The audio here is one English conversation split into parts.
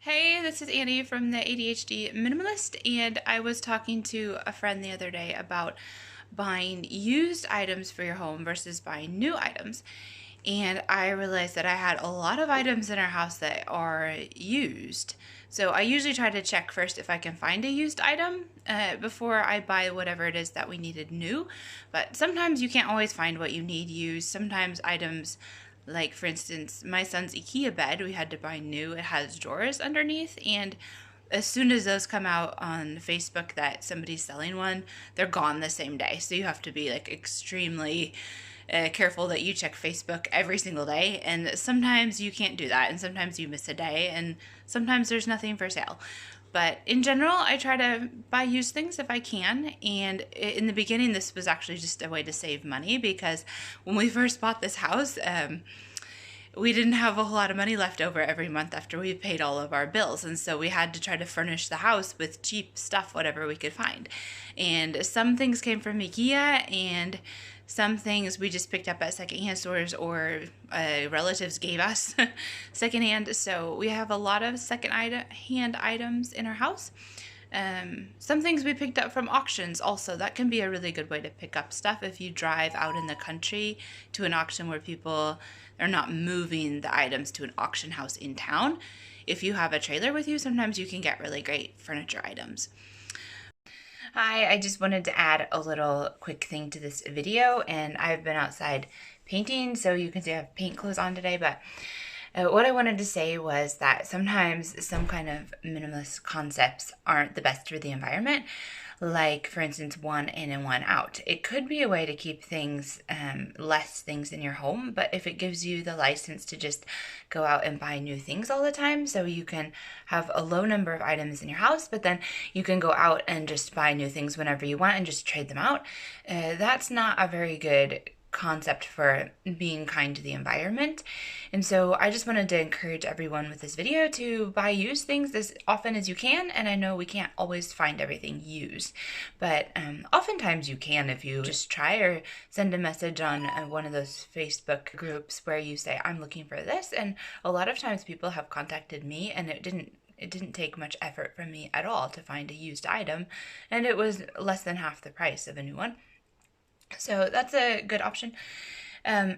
Hey, this is Annie from the ADHD Minimalist, and I was talking to a friend the other day about buying used items for your home versus buying new items. And I realized that I had a lot of items in our house that are used. So I usually try to check first if I can find a used item before I buy whatever it is that we needed new. But sometimes you can't always find what you need used. Sometimes items like, for instance, my son's IKEA bed, we had to buy new. It has drawers underneath, and as soon as those come out on Facebook that somebody's selling one, they're gone the same day. So you have to be like extremely careful that you check Facebook every single day. And sometimes you can't do that, and sometimes you miss a day, and sometimes there's nothing for sale. But in general, I try to buy used things if I can. And in the beginning, this was actually just a way to save money because when we first bought this house, we didn't have a whole lot of money left over every month after we paid all of our bills. And so we had to try to furnish the house with cheap stuff, whatever we could find. And some things came from IKEA, and some things we just picked up at secondhand stores or relatives gave us secondhand. So we have a lot of secondhand items in our house. Some things we picked up from auctions also. That can be a really good way to pick up stuff if you drive out in the country to an auction where people are not moving the items to an auction house in town. If you have a trailer with you, sometimes you can get really great furniture items. Hi, I just wanted to add a little quick thing to this video, and I've been outside painting, so you can see I have paint clothes on today, but what I wanted to say was that sometimes some kind of minimalist concepts aren't the best for the environment. Like, for instance, one in and one out. It could be a way to keep things, less things in your home, but if it gives you the license to just go out and buy new things all the time, so you can have a low number of items in your house, but then you can go out and just buy new things whenever you want and just trade them out, that's not a very good concept for being kind to the environment. And so I just wanted to encourage everyone with this video to buy used things as often as you can. And I know we can't always find everything used, but oftentimes you can if you just try or send a message on one of those Facebook groups where you say, I'm looking for this. And a lot of times people have contacted me, and it didn't take much effort from me at all to find a used item, and it was less than half the price of a new one. So that's a good option. I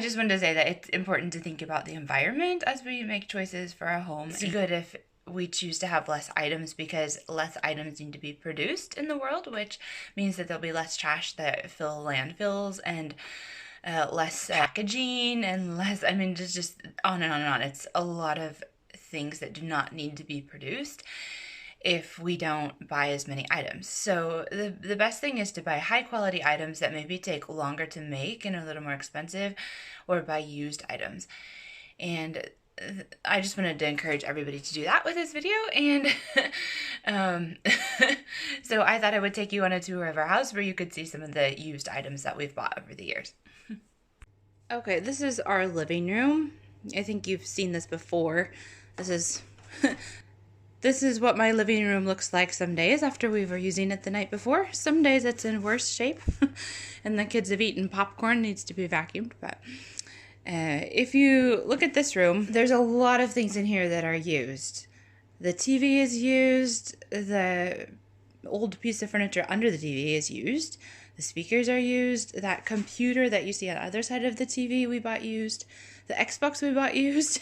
just wanted to say that it's important to think about the environment as we make choices for our home. It's good if we choose to have less items because less items need to be produced in the world, which means that there'll be less trash that fill landfills and less packaging and less, just on and on and on. It's a lot of things that do not need to be produced if we don't buy as many items. So the best thing is to buy high quality items that maybe take longer to make and are a little more expensive, or buy used items. And I just wanted to encourage everybody to do that with this video. And so I thought I would take you on a tour of our house where you could see some of the used items that we've bought over the years. Okay, this is our living room. I think you've seen this before. This is what my living room looks like some days after we were using it the night before. Some days it's in worse shape and the kids have eaten popcorn, needs to be vacuumed. But if you look at this room, there's a lot of things in here that are used. The TV is used. The old piece of furniture under the TV is used. The speakers are used. That computer that you see on the other side of the TV we bought used. The Xbox we bought used.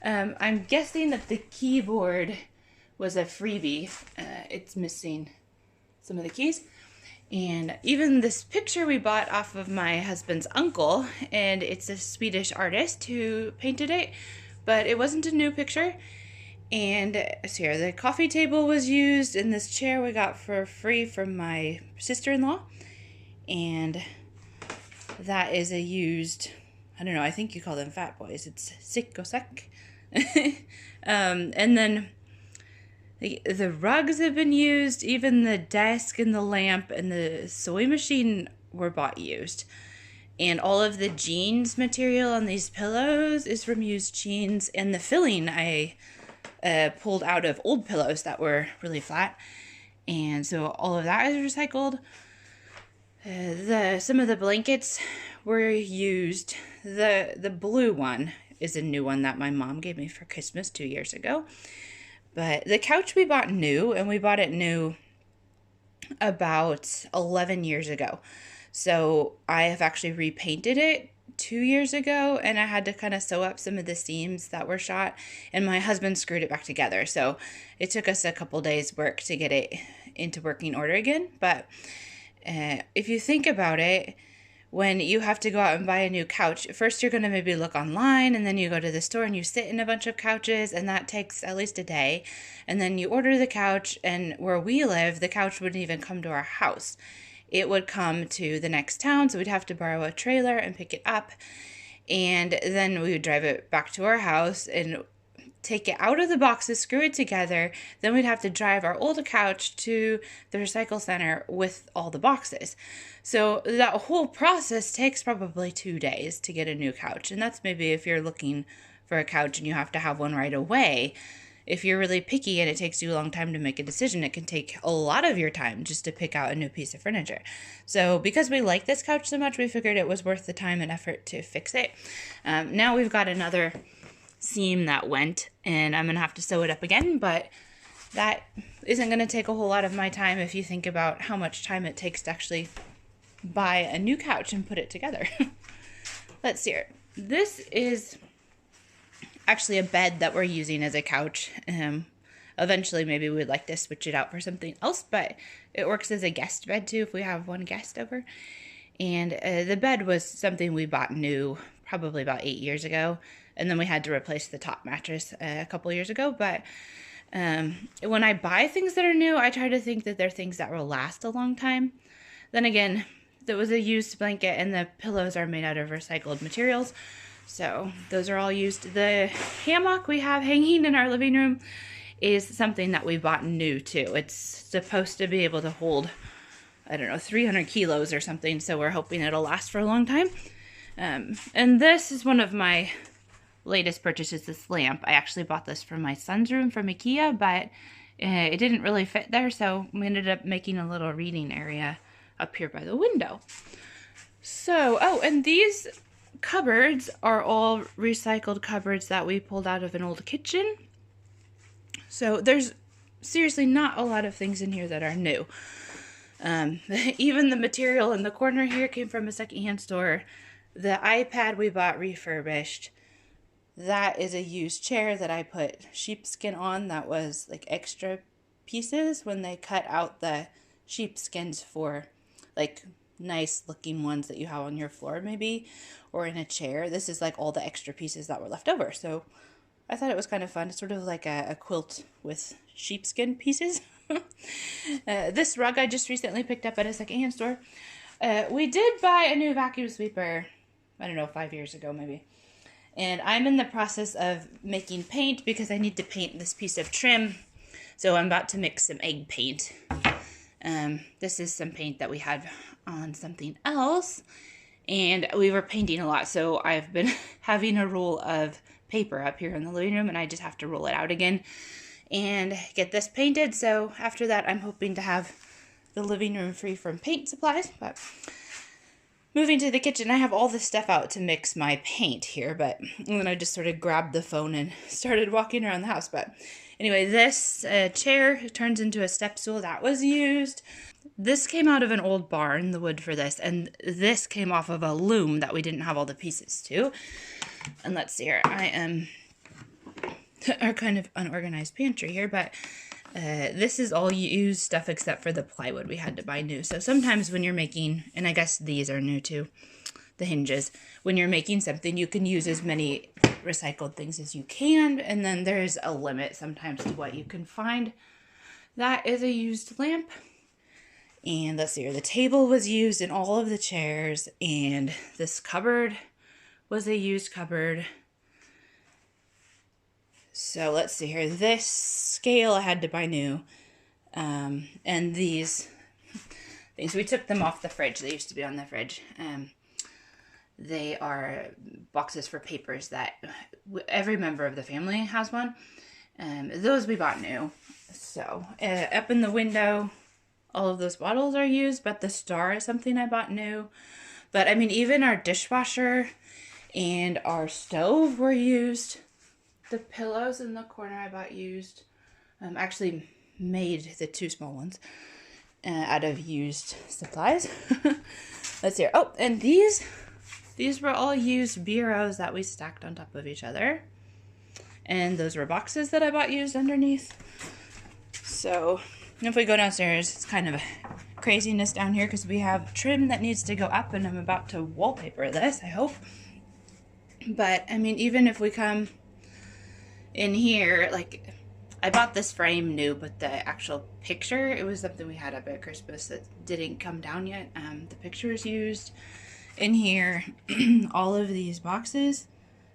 I'm guessing that the keyboard was a freebie. It's missing some of the keys. And even this picture we bought off of my husband's uncle, and it's a Swedish artist who painted it, but it wasn't a new picture. And so here, the coffee table was used, and this chair we got for free from my sister-in-law. And that is a used, I don't know, I think you call them fat boys. It's Sikosek. And then the rugs have been used, even the desk and the lamp and the sewing machine were bought used. And all of the jeans material on these pillows is from used jeans, and the filling I pulled out of old pillows that were really flat. And so all of that is recycled. Some of the blankets were used. The blue one is a new one that my mom gave me for Christmas 2 years ago. But the couch we bought new, and we bought it new about 11 years ago. So I have actually repainted it 2 years ago, and I had to kind of sew up some of the seams that were shot, and my husband screwed it back together. So it took us a couple days work to get it into working order again. But if you think about it, when you have to go out and buy a new couch, first you're going to maybe look online, and then you go to the store and you sit in a bunch of couches, and that takes at least a day. And then you order the couch, and where we live, the couch wouldn't even come to our house. It would come to the next town, so we'd have to borrow a trailer and pick it up. And then we would drive it back to our house and take it out of the boxes, screw it together. Then we'd have to drive our old couch to the recycle center with all the boxes. So that whole process takes probably 2 days to get a new couch. And that's maybe if you're looking for a couch and you have to have one right away. If you're really picky and it takes you a long time to make a decision, it can take a lot of your time just to pick out a new piece of furniture. So because we like this couch so much, we figured it was worth the time and effort to fix it. Now we've got another seam that went, and I'm going to have to sew it up again, but that isn't going to take a whole lot of my time if you think about how much time it takes to actually buy a new couch and put it together. Let's see here. This is actually a bed that we're using as a couch. Eventually maybe we'd like to switch it out for something else, but it works as a guest bed too if we have one guest over. And the bed was something we bought new probably about 8 years ago, and then we had to replace the top mattress a couple years ago. But when I buy things that are new, I try to think that they're things that will last a long time. Then again, there was a used blanket, and the pillows are made out of recycled materials. So those are all used. The hammock we have hanging in our living room is something that we bought new too. It's supposed to be able to hold, 300 kilos or something. So we're hoping it'll last for a long time. And this is one of my latest purchases, this lamp. I actually bought this for my son's room from IKEA, but it didn't really fit there. So we ended up making a little reading area up here by the window. So, and these cupboards are all recycled cupboards that we pulled out of an old kitchen. So there's seriously not a lot of things in here that are new. Even the material in the corner here came from a secondhand store. The iPad we bought refurbished. That is a used chair that I put sheepskin on that was like extra pieces when they cut out the sheepskins for like nice looking ones that you have on your floor maybe, or in a chair. This is like all the extra pieces that were left over. So I thought it was kind of fun. It's sort of like a quilt with sheepskin pieces. This rug I just recently picked up at a secondhand store. We did buy a new vacuum sweeper, 5 years ago maybe. And I'm in the process of making paint because I need to paint this piece of trim. So I'm about to mix some egg paint. This is some paint that we had on something else, and we were painting a lot, so I've been having a roll of paper up here in the living room, and I just have to roll it out again and get this painted. So after that, I'm hoping to have the living room free from paint supplies. But moving to the kitchen, I have all this stuff out to mix my paint here, but and then I just sort of grabbed the phone and started walking around the house. But anyway, this chair turns into a step stool that was used. This came out of an old barn, the wood for this, and this came off of a loom that we didn't have all the pieces to. And let's see here, I am our kind of unorganized pantry here, but this is all used stuff except for the plywood we had to buy new. So sometimes when you're making, and I guess these are new too, the hinges, when you're making something, you can use as many recycled things as you can, and then there's a limit sometimes to what you can find. That is a used lamp. And let's see here, the table was used in all of the chairs, and this cupboard was a used cupboard. So let's see here, this scale I had to buy new. And these things, we took them off the fridge. They used to be on the fridge. They are boxes for papers that every member of the family has one. Those we bought new. So up in the window, all of those bottles are used, but the star is something I bought new. But I mean, even our dishwasher and our stove were used. The pillows in the corner I bought used. Actually made the 2 small ones out of used supplies. Let's see. Oh, and these were all used bureaus that we stacked on top of each other. And those were boxes that I bought used underneath. So if we go downstairs, it's kind of craziness down here because we have trim that needs to go up, and I'm about to wallpaper this, I hope. But I mean, even if we come in here, like, I bought this frame new, but the actual picture, it was something we had up at Christmas that didn't come down yet. The picture is used in here. All of these boxes,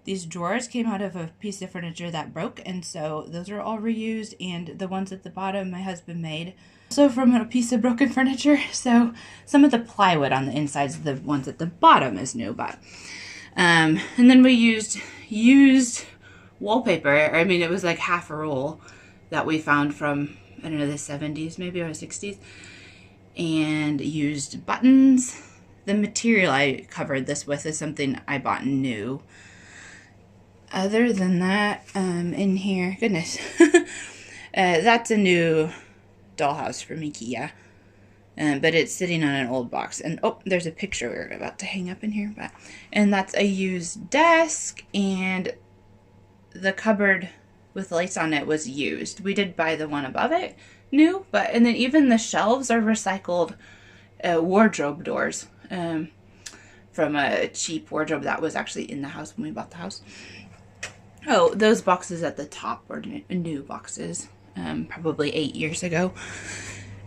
these drawers came out of a piece of furniture that broke, and so those are all reused. And the ones at the bottom my husband made also from a piece of broken furniture. So some of the plywood on the insides of the ones at the bottom is new, but and then we used wallpaper. I mean, it was like half a roll that we found from, I don't know, the 70s maybe, or 60s, and used buttons. The material I covered this with is something I bought new. Other than that, in here, goodness, that's a new dollhouse from IKEA, but it's sitting on an old box. And oh, there's a picture we're about to hang up in here, and that's a used desk, and the cupboard with lights on it was used. We did buy the one above it new, and then even the shelves are recycled wardrobe doors from a cheap wardrobe that was actually in the house when we bought the house. Oh, those boxes at the top were new boxes, probably 8 years ago.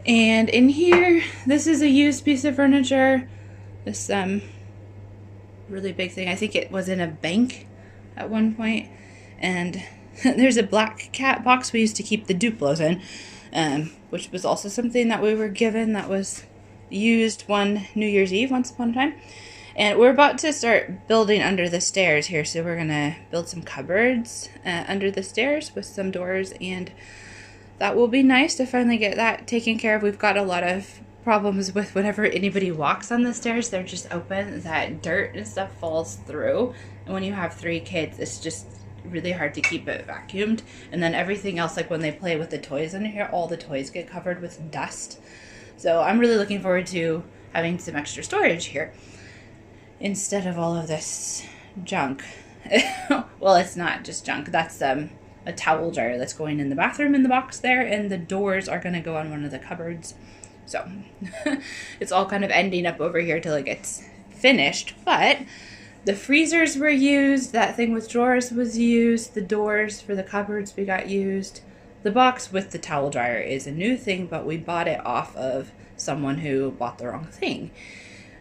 And in here, this is a used piece of furniture. This really big thing. I think it was in a bank at one point. And there's a black cat box we used to keep the Duplos in, which was also something that we were given that was used one New Year's Eve once upon a time. And we're about to start building under the stairs here, so we're going to build some cupboards under the stairs with some doors, and that will be nice to finally get that taken care of. We've got a lot of problems with whenever anybody walks on the stairs, they're just open, that dirt and stuff falls through. And when you have 3 kids, it's just really hard to keep it vacuumed. And then everything else, like when they play with the toys in here, all the toys get covered with dust. So I'm really looking forward to having some extra storage here instead of all of this junk. Well, it's not just junk. That's a towel dryer that's going in the bathroom in the box there, and the doors are going to go on one of the cupboards. So it's all kind of ending up over here till it gets finished. But the freezers were used. That thing with drawers was used. The doors for the cupboards we got used. The box with the towel dryer is a new thing, but we bought it off of someone who bought the wrong thing.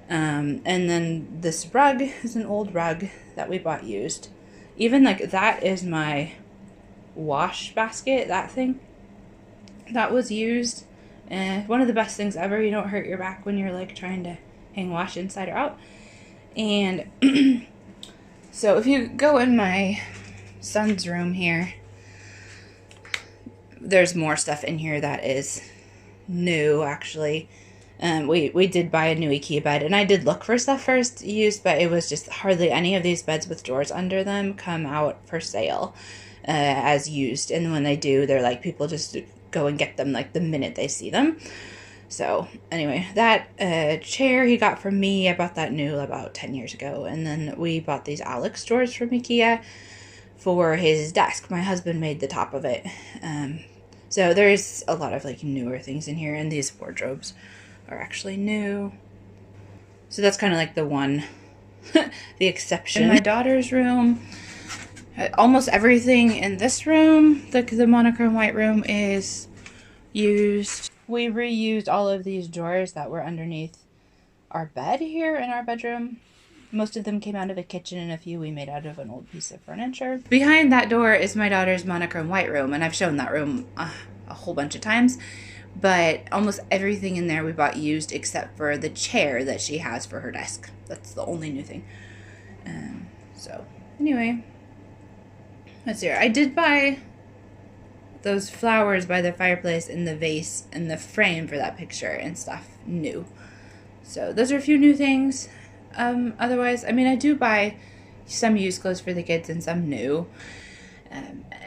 And then this rug is an old rug that we bought used. Even like that is my wash basket, that thing. That was used. And one of the best things ever. You don't hurt your back when you're like trying to hang wash inside or out. And so if you go in my son's room here, there's more stuff in here that is new, actually. We did buy a new IKEA bed, and I did look for stuff first used, but it was just hardly any of these beds with drawers under them come out for sale as used. And when they do, they're like, people just go and get them like the minute they see them. So anyway, that chair he got from me, I bought that new about 10 years ago. And then we bought these Alex drawers from IKEA for his desk. My husband made the top of it. So there's a lot of like newer things in here, and these wardrobes are actually new. So that's kind of like the one, the exception. In my daughter's room, almost everything in this room, the monochrome white room, is used. We reused all of these drawers that were underneath our bed here in our bedroom. Most of them came out of a kitchen, and a few we made out of an old piece of furniture. Behind that door is my daughter's monochrome white room, and I've shown that room a whole bunch of times. But almost everything in there we bought used except for the chair that she has for her desk. That's the only new thing. So anyway, let's see. I did buy those flowers by the fireplace and the vase and the frame for that picture and stuff new. So those are a few new things. Otherwise, I mean, I do buy some used clothes for the kids and some new.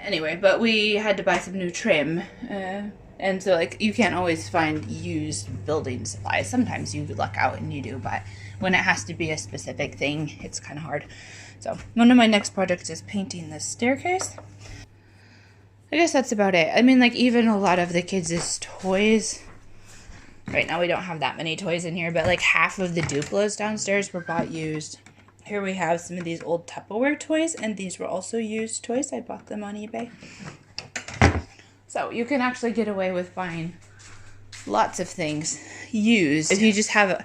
Anyway, but we had to buy some new trim. And so, like, you can't always find used building supplies. Sometimes you luck out and you do, but when it has to be a specific thing, it's kind of hard. So, one of my next projects is painting this staircase. I guess that's about it. I mean, like, even a lot of the kids' toys. Right now we don't have that many toys in here, but like half of the Duplos downstairs were bought used. Here we have some of these old Tupperware toys, and these were also used toys. I bought them on eBay. So you can actually get away with buying lots of things used if you just have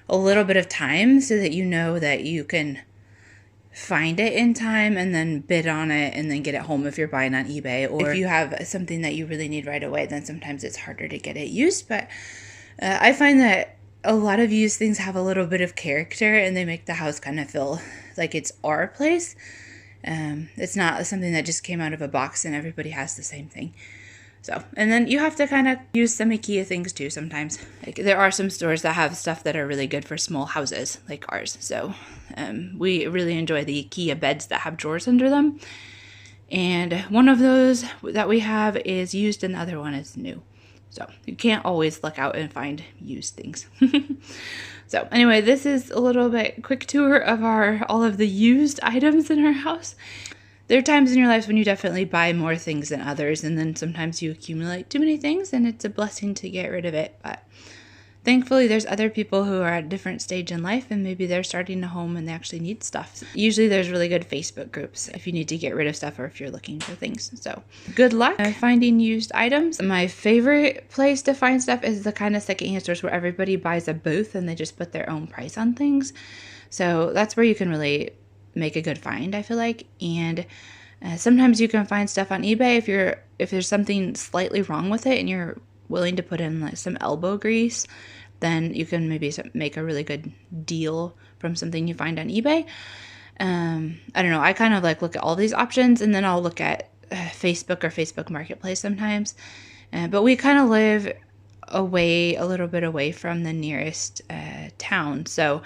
a little bit of time, so that you know that you can find it in time and then bid on it and then get it home if you're buying on eBay. Or if you have something that you really need right away, then sometimes it's harder to get it used. But I find that a lot of used things have a little bit of character, and they make the house kind of feel like it's our place. It's not something that just came out of a box and everybody has the same thing. So, and then you have to kind of use some IKEA things too sometimes. Like, there are some stores that have stuff that are really good for small houses, like ours. So we really enjoy the IKEA beds that have drawers under them. And one of those that we have is used and the other one is new. So you can't always look out and find used things. So anyway, this is a little bit quick tour of all of the used items in our house. There are times in your life when you definitely buy more things than others, and then sometimes you accumulate too many things, and it's a blessing to get rid of it. But thankfully, there's other people who are at a different stage in life, and maybe they're starting a home and they actually need stuff. Usually there's really good Facebook groups if you need to get rid of stuff or if you're looking for things. So good luck finding used items. My favorite place to find stuff is the kind of secondhand stores where everybody buys a booth and they just put their own price on things. So that's where you can really make a good find, I feel like. And sometimes you can find stuff on eBay if there's something slightly wrong with it and you're willing to put in like some elbow grease, then you can maybe make a really good deal from something you find on eBay. I don't know. I kind of like look at all these options, and then I'll look at Facebook or Facebook Marketplace sometimes. But we kind of live a little bit away from the nearest town, so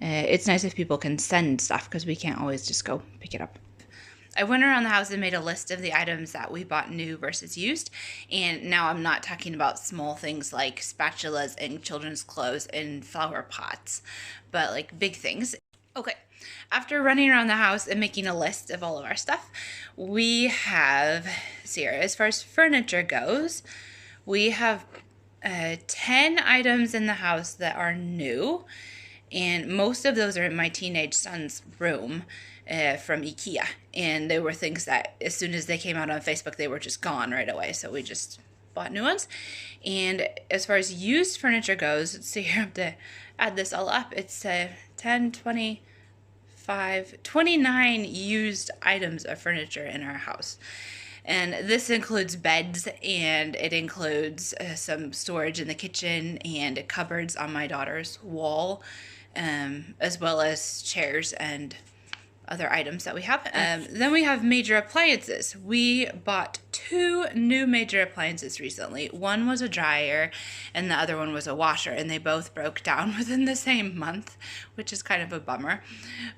it's nice if people can send stuff because we can't always just go pick it up. I went around the house and made a list of the items that we bought new versus used. And now I'm not talking about small things like spatulas and children's clothes and flower pots, but like big things. Okay, after running around the house and making a list of all of our stuff, we have, Sarah, as far as furniture goes, we have 10 items in the house that are new. And most of those are in my teenage son's room. From IKEA, and they were things that as soon as they came out on Facebook they were just gone right away, so we just bought new ones. And as far as used furniture goes, let's see here, I have to add this all up. It's 10, 25, 29 used items of furniture in our house. And this includes beds, and it includes some storage in the kitchen and cupboards on my daughter's wall, as well as chairs and other items that we have. Then we have major appliances. We bought 2 new major appliances recently. One was a dryer and the other one was a washer, and they both broke down within the same month, which is kind of a bummer.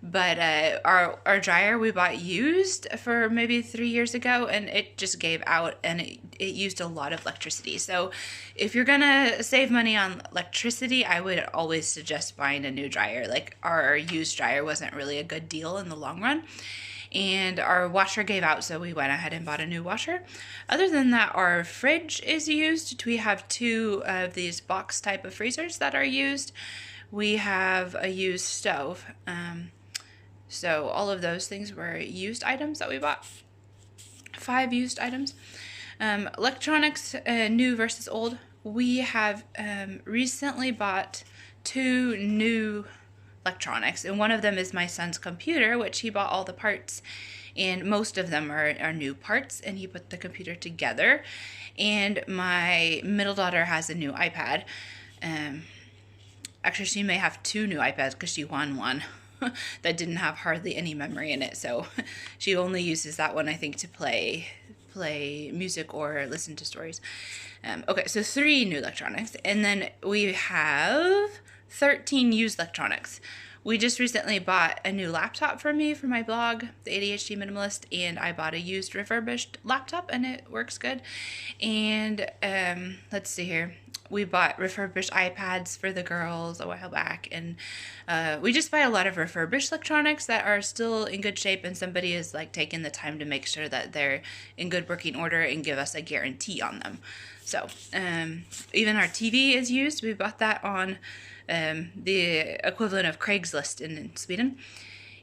But our dryer we bought used for maybe 3 years ago, and it just gave out, and it used a lot of electricity. So if you're gonna save money on electricity, I would always suggest buying a new dryer. Like, our used dryer wasn't really a good deal in the long run, and our washer gave out, so we went ahead and bought a new washer. Other than that, our fridge is used. We have 2 of these box type of freezers that are used. We have a used stove. So all of those things were used items that we bought. 5 used items. Electronics, new versus old. We have recently bought 2 new electronics, and one of them is my son's computer, which he bought all the parts, and most of them are new parts, and he put the computer together. And my middle daughter has a new iPad. Actually, she may have 2 new iPads because she won one that didn't have hardly any memory in it, so she only uses that one, I think, to play music or listen to stories. Okay, so 3 new electronics, and then we have 13 used electronics. We just recently bought a new laptop for me for my blog, the ADHD Minimalist, and I bought a used refurbished laptop and it works good. And let's see here. We bought refurbished iPads for the girls a while back, and we just buy a lot of refurbished electronics that are still in good shape, and somebody is like taking the time to make sure that they're in good working order and give us a guarantee on them. So even our TV is used. We bought that on the equivalent of Craigslist in Sweden.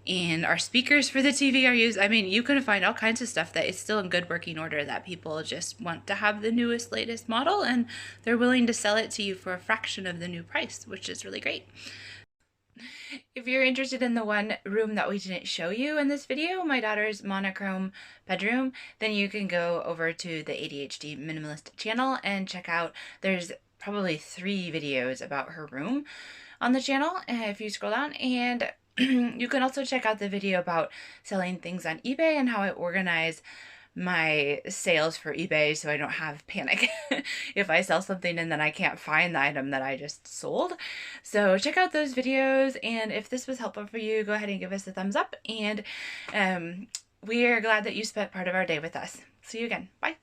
And our speakers for the TV are used. I mean, you can find all kinds of stuff that is still in good working order that people just want to have the newest, latest model, and they're willing to sell it to you for a fraction of the new price, which is really great. If you're interested in the one room that we didn't show you in this video, my daughter's monochrome bedroom, then you can go over to the ADHD Minimalist channel and check out, there's probably 3 videos about her room on the channel if you scroll down, and you can also check out the video about selling things on eBay and how I organize my sales for eBay so I don't have panic if I sell something and then I can't find the item that I just sold. So check out those videos, and if this was helpful for you, go ahead and give us a thumbs up, and we are glad that you spent part of our day with us. See you again. Bye.